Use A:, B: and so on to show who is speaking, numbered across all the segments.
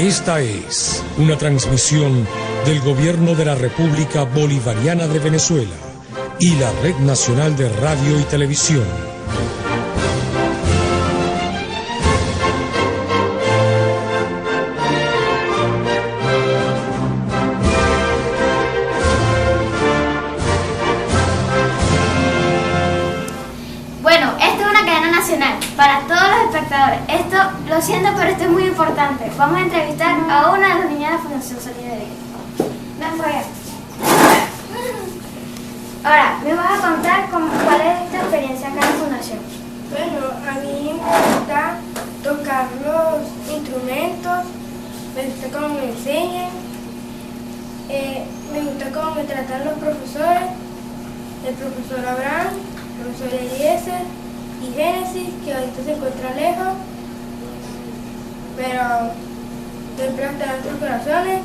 A: Esta es una transmisión del Gobierno de la República Bolivariana de Venezuela y la Red Nacional de Radio y Televisión.
B: Bueno, esto es una cadena nacional para todos los espectadores. Esto, lo siento, pero esto es muy importante. Vamos a entrevistar a una de las niñas de la Fundación Solidaridad. Ven por allá. Ahora, me vas a contar cuál es tu experiencia acá en la Fundación.
C: Bueno, a mí me gusta tocar los instrumentos, me gusta cómo me enseñan, me gusta cómo me tratan los profesores, el profesor Abraham, el profesor Eliezer y Génesis, que ahorita se encuentra lejos, pero siempre está en nuestros corazones.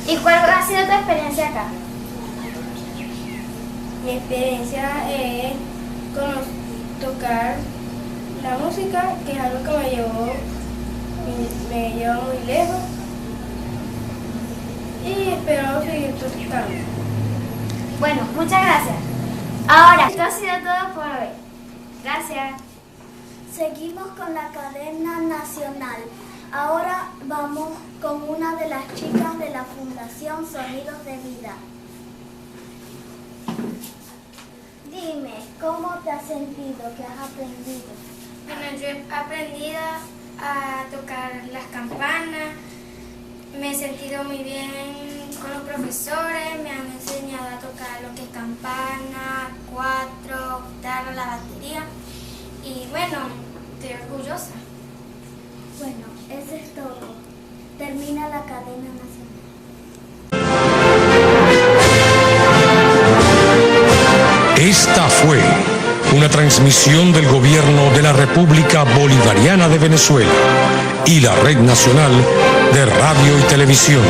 B: ¿Y cuál ha sido tu experiencia acá?
C: Mi experiencia es tocar la música, que es algo que me llevó muy lejos, y espero seguir tocando.
B: Bueno, muchas gracias. Ahora, esto ha sido todo por hoy. Gracias.
D: Seguimos con la cadena nacional. Ahora vamos con una de las chicas de la Fundación Sonidos de Vida. Dime, ¿cómo te has sentido? ¿Qué has aprendido?
C: Bueno, yo he aprendido a tocar las campanas, me he sentido muy bien con los profesores, me han enseñado a tocar lo que es campana, cuatro, guitarra, la batería, y bueno, estoy orgullosa.
D: Bueno, eso es todo. Termina la cadena nacional.
A: Esta fue una transmisión del Gobierno de la República Bolivariana de Venezuela y la Red Nacional de Radio y Televisión.